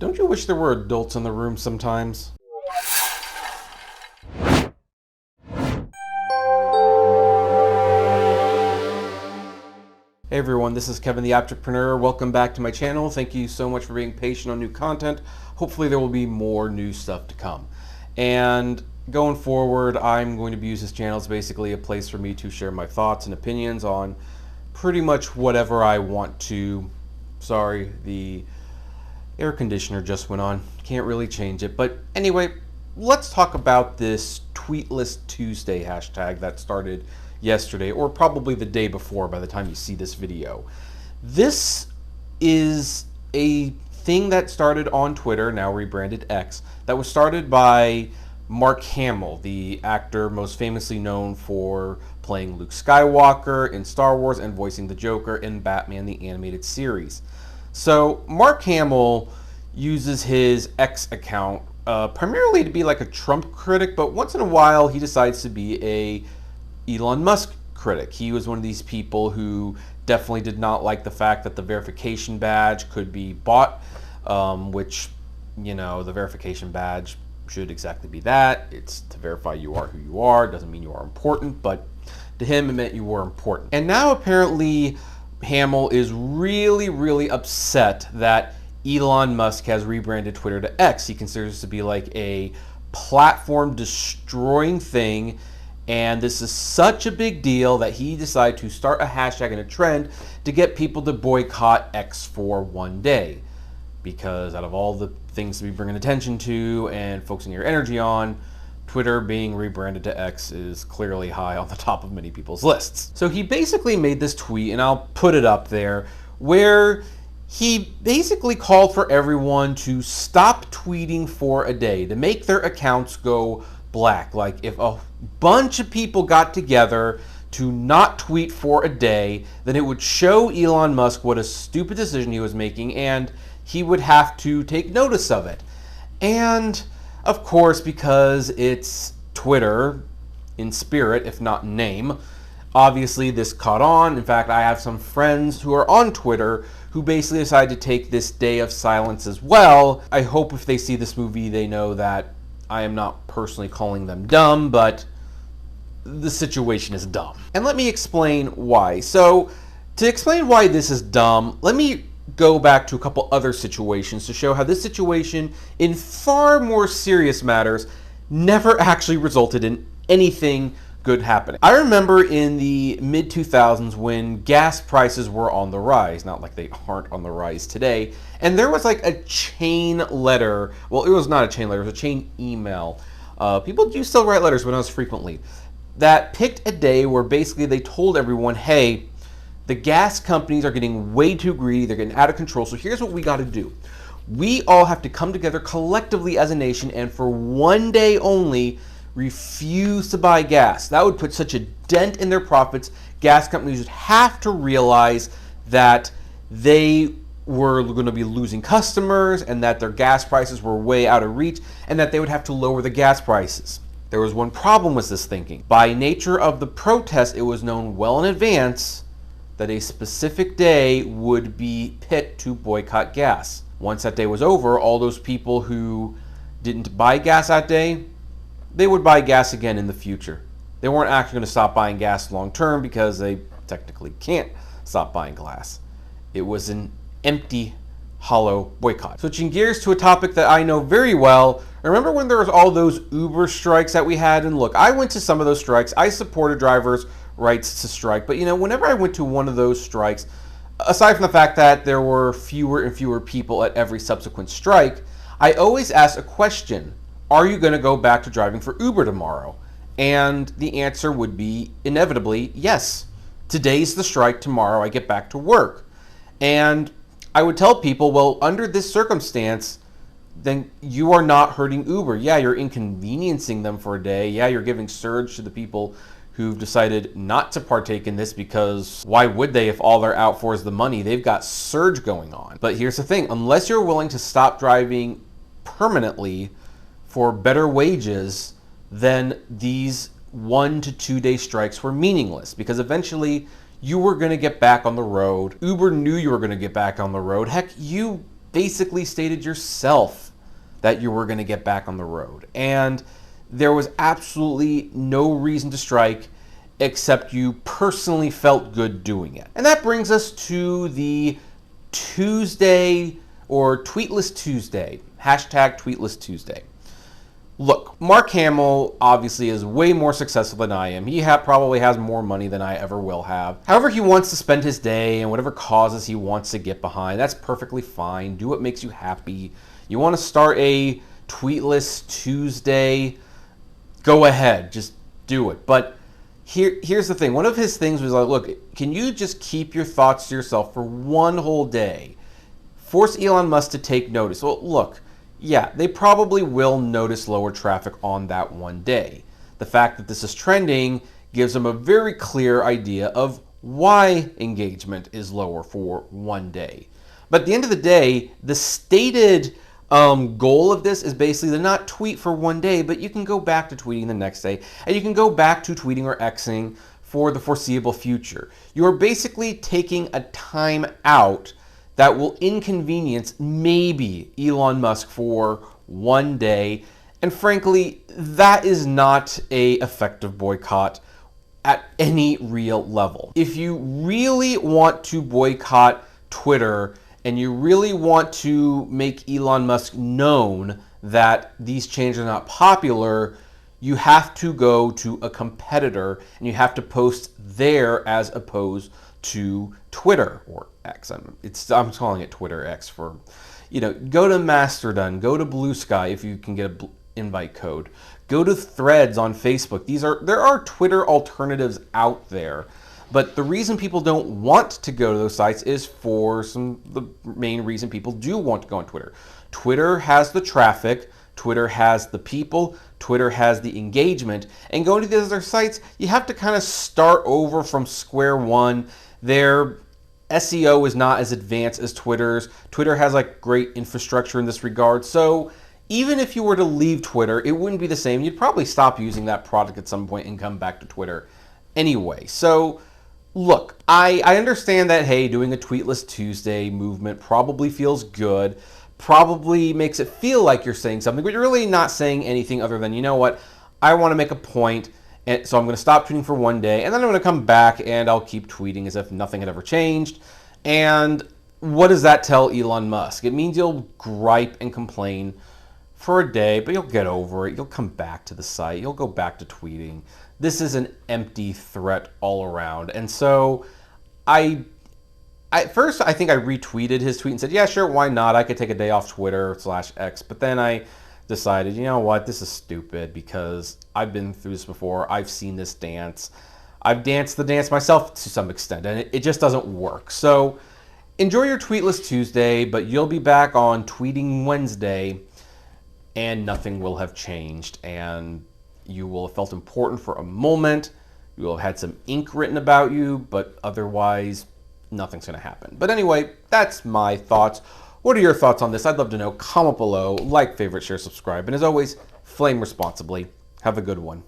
Don't you wish there were adults in the room sometimes? Hey everyone, this is Kevin the Apptrepreneur. Welcome back to my channel. Thank you so much for being patient on new content. Hopefully there will be more new stuff to come. And going forward, I'm going to use this channel as basically a place for me to share my thoughts and opinions on pretty much whatever I want to. Sorry, the air conditioner just went on. Can't really change it. But anyway, let's talk about this Tweetless Tuesday hashtag that started yesterday, or probably the day before by the time you see this video. This is a thing that started on Twitter, now rebranded X, that was started by Mark Hamill, the actor most famously known for playing Luke Skywalker in Star Wars and voicing the Joker in Batman the Animated Series. So Mark Hamill uses his X account primarily to be like a Trump critic, but once in a while he decides to be a Elon Musk critic. He was one of these people who definitely did not like the fact that the verification badge could be bought, which, you know, the verification badge should exactly be that. It's to verify you are who you are. It doesn't mean you are important, but to him it meant you were important. And now apparently Hamill is really upset that Elon Musk has rebranded Twitter to X. He considers it to be like a platform destroying thing, and this is such a big deal that he decided to start a hashtag and a trend to get people to boycott X for one day. Because out of all the things to be bringing attention to and focusing your energy on, Twitter being rebranded to X is clearly high on the top of many people's lists. So he basically made this tweet, and I'll put it up there, where he basically called for everyone to stop tweeting for a day, to make their accounts go black. Like if a bunch of people got together to not tweet for a day, then it would show Elon Musk what a stupid decision he was making, and he would have to take notice of it. And of course, because it's Twitter in spirit, if not in name, obviously this caught on. In fact, I have some friends who are on Twitter who basically decided to take this day of silence as well. I hope if they see this movie, they know that I am not personally calling them dumb, but the situation is dumb. And let me explain why. So, to explain why this is dumb, let me go back to a couple other situations to show how this situation, in far more serious matters, never actually resulted in anything good happening. I remember in the mid-2000s when gas prices were on the rise, not like they aren't on the rise today, and there was like a chain letter, well, it was not a chain letter, it was a chain email. People do still write letters, but not as frequently, that picked a day where basically they told everyone, hey, the gas companies are getting way too greedy, they're getting out of control, so here's what we got to do. We all have to come together collectively as a nation and for one day only refuse to buy gas. That would put such a dent in their profits. Gas companies would have to realize that they were going to be losing customers and that their gas prices were way out of reach and that they would have to lower the gas prices. There was one problem with this thinking. By nature of the protest, it was known well in advance that a specific day would be put to boycott gas. Once that day was over, all those people who didn't buy gas that day, they would buy gas again in the future. They weren't actually going to stop buying gas long term because they technically can't stop buying gas. It was an empty, hollow boycott. Switching gears to a topic that I know very well, remember when there was all those Uber strikes that we had? And look, I went to some of those strikes. I supported drivers' rights to strike, but you know, whenever I went to one of those strikes, aside from the fact that there were fewer and fewer people at every subsequent strike, I always asked a question: are you going to go back to driving for Uber tomorrow? And the answer would be inevitably yes. Today's the strike, tomorrow I get back to work. And I would tell people, well, under this circumstance, then you are not hurting Uber. Yeah, you're inconveniencing them for a day. Yeah, you're giving surge to the people who've decided not to partake in this, because why would they if all they're out for is the money? They've got surge going on. But here's the thing, unless you're willing to stop driving permanently for better wages, then these 1 to 2 day strikes were meaningless, because eventually you were going to get back on the road. Uber knew you were going to get back on the road. Heck, you basically stated yourself that you were going to get back on the road. And there was absolutely no reason to strike except you personally felt good doing it. And that brings us to the Tuesday, or Tweetless Tuesday, hashtag Tweetless Tuesday. Look, Mark Hamill obviously is way more successful than I am. He probably has more money than I ever will have. However he wants to spend his day and whatever causes he wants to get behind, that's perfectly fine. Do what makes you happy. You want to start a Tweetless Tuesday, go ahead, just do it. But here's the thing. One of his things was like, look, can you just keep your thoughts to yourself for one whole day? Force Elon Musk to take notice. Well, look, yeah, they probably will notice lower traffic on that one day. The fact that this is trending gives them a very clear idea of why engagement is lower for one day. But at the end of the day, the stated goal of this is basically to not tweet for one day, but you can go back to tweeting the next day, and you can go back to tweeting or Xing for the foreseeable future. You are basically taking a time out that will inconvenience maybe Elon Musk for one day. And frankly, that is not an effective boycott at any real level. If you really want to boycott Twitter and you really want to make Elon Musk known that these changes are not popular, you have to go to a competitor and you have to post there as opposed to Twitter or X. I'm calling it Twitter X for, go to Mastodon, go to Blue Sky if you can get an invite code. Go to Threads on Facebook. There are Twitter alternatives out there, but the reason people don't want to go to those sites is for the main reason people do want to go on Twitter. Twitter has the traffic, Twitter has the people, Twitter has the engagement, and going to these other sites, you have to kind of start over from square one. Their SEO is not as advanced as Twitter's. Twitter has like great infrastructure in this regard. So even if you were to leave Twitter, it wouldn't be the same. You'd probably stop using that product at some point and come back to Twitter anyway. So look, I understand that, hey, doing a Tweetless Tuesday movement probably feels good, probably makes it feel like you're saying something, but you're really not saying anything other than, you know what, I want to make a point. And so I'm going to stop tweeting for one day, and then I'm going to come back and I'll keep tweeting as if nothing had ever changed. And what does that tell Elon Musk? It means you'll gripe and complain for a day, but you'll get over it. You'll come back to the site. You'll go back to tweeting. This is an empty threat all around. And so at first I think I retweeted his tweet and said, yeah, sure, why not? I could take a day off Twitter/X. But then I decided, you know what, this is stupid because I've been through this before. I've seen this dance. I've danced the dance myself to some extent, and it just doesn't work. So enjoy your Tweetless Tuesday, but you'll be back on Tweeting Wednesday, and nothing will have changed. And you will have felt important for a moment. You will have had some ink written about you, but otherwise, nothing's going to happen. But anyway, that's my thoughts. What are your thoughts on this? I'd love to know. Comment below, like, favorite, share, subscribe, and as always, flame responsibly. Have a good one.